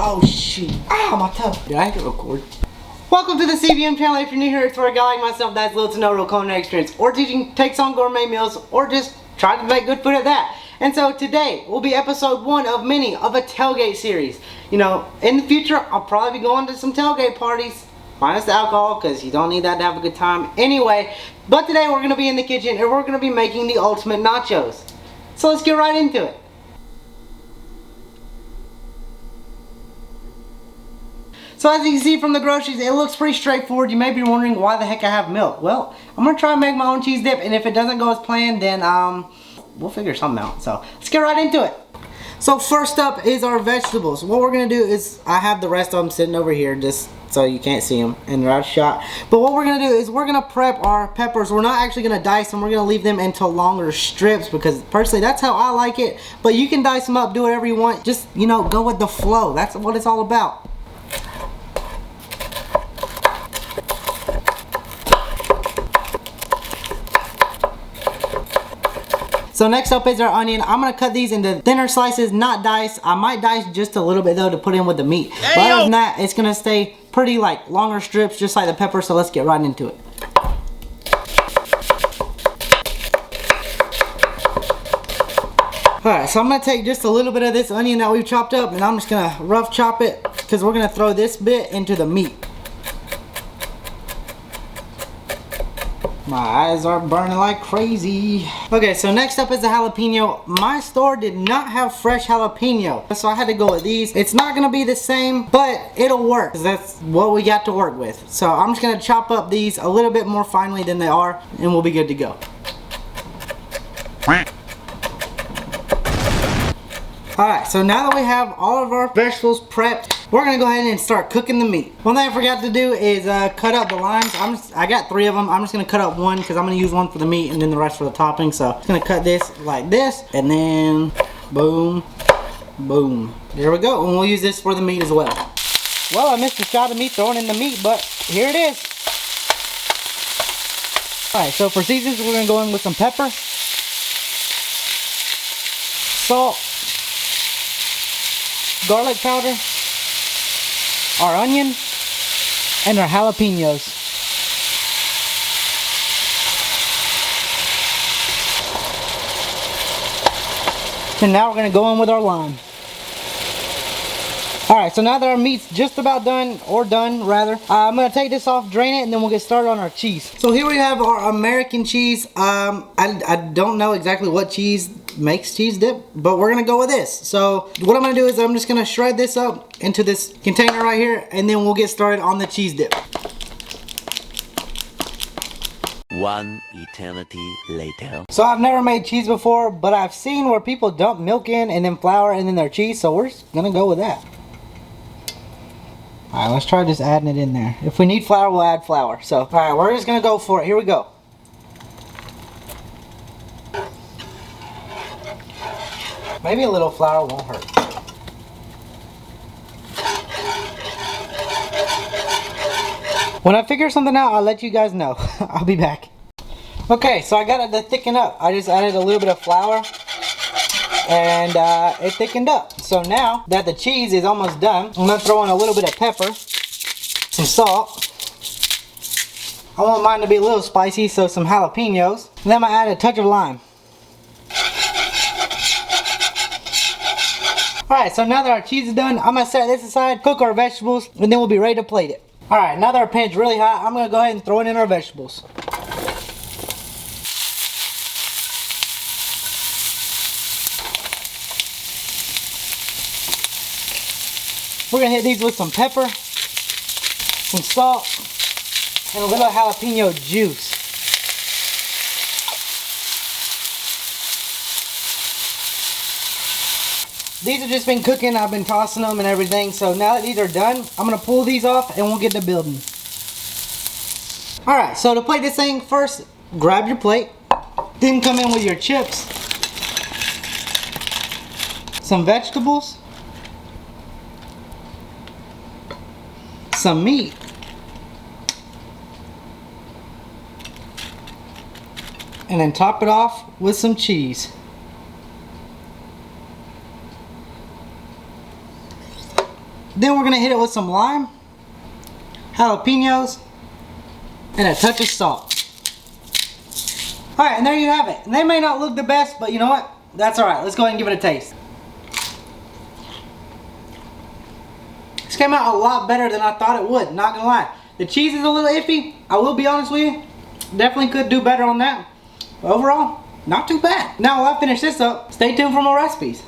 Oh shoot. Ow, my toe. Did I have to record? Welcome to the CBM channel. If you're new here, it's where a guy like myself that has little to no real culinary experience or teaching takes on gourmet meals or just try to make good food at that. And so today will be episode 1 of many of a tailgate series. You know, in the future I'll probably be going to some tailgate parties. Minus the alcohol, because you don't need that to have a good time anyway. But today we're going to be in the kitchen and we're going to be making the ultimate nachos. So let's get right into it. So as you can see from the groceries, it looks pretty straightforward. You may be wondering why the heck I have milk. Well, I'm going to try and make my own cheese dip, and if it doesn't go as planned, then we'll figure something out. So let's get right into it. So first up is our vegetables. What we're going to do is, I have the rest of them sitting over here just so you can't see them and they're out of shot. But what we're going to do is we're going to prep our peppers. We're not actually going to dice them. We're going to leave them into longer strips because personally that's how I like it. But you can dice them up, do whatever you want. Just, you know, go with the flow. That's what it's all about. So next up is our onion. I'm going to cut these into thinner slices, not dice. I might dice just a little bit though to put in with the meat. But other than that, it's going to stay pretty like longer strips just like the pepper. So let's get right into it. Alright, so I'm going to take just a little bit of this onion that we've chopped up and I'm just going to rough chop it because we're going to throw this bit into the meat. My eyes are burning like crazy. Okay, so next up is the jalapeno. My store did not have fresh jalapeno, so I had to go with these. It's not gonna be the same, but it'll work. That's what we got to work with. So I'm just gonna chop up these a little bit more finely than they are, and we'll be good to go. Alright, so now that we have all of our vegetables prepped, we're going to go ahead and start cooking the meat. One thing I forgot to do is cut up the limes. I got 3 of them. I'm just going to cut up 1 because I'm going to use 1 for the meat and then the rest for the topping. So I'm just going to cut this like this and then boom, boom. There we go. And we'll use this for the meat as well. Well, I missed a shot of me throwing in the meat, but here it is. Alright, so for seasons, we're going to go in with some pepper, salt, garlic powder, our onion, and our jalapenos. And now we're going to go in with our lime. Alright, so now that our meat's just about done, or done rather, I'm going to take this off, drain it, and then we'll get started on our cheese. So here we have our American cheese. I don't know exactly what cheese makes cheese dip, but we're going to go with this. So what I'm going to do is I'm just going to shred this up into this container right here, and then we'll get started on the cheese dip. One eternity later. So I've never made cheese before, but I've seen where people dump milk in and then flour and then their cheese, so we're just going to go with that. Alright, let's try just adding it in there. If we need flour, we'll add flour. So, alright, we're just going to go for it. Here we go. Maybe a little flour won't hurt. When I figure something out, I'll let you guys know. I'll be back. Okay, so I got it to thicken up. I just added a little bit of flour. And it thickened up. So now that the cheese is almost done, I'm going to throw in a little bit of pepper, some salt. I want mine to be a little spicy, so some jalapenos. And then I'm going to add a touch of lime. Alright, so now that our cheese is done, I'm going to set this aside, cook our vegetables, and then we'll be ready to plate it. Alright, now that our pan's really hot, I'm going to go ahead and throw it in our vegetables. We're going to hit these with some pepper, some salt, and a little jalapeno juice. These have just been cooking. I've been tossing them and everything. So now that these are done, I'm going to pull these off and we'll get to building. Alright, so to plate this thing, first grab your plate. Then come in with your chips, some vegetables, some meat, and then top it off with some cheese. Then we're gonna hit it with some lime, jalapenos, and a touch of salt. Alright, and there you have it. And they may not look the best, but you know what? That's alright. Let's go ahead and give it a taste. This came out a lot better than I thought it would, not gonna lie. The cheese is a little iffy, I will be honest with you. Definitely could do better on that. But overall, not too bad. Now while I finish this up, stay tuned for more recipes.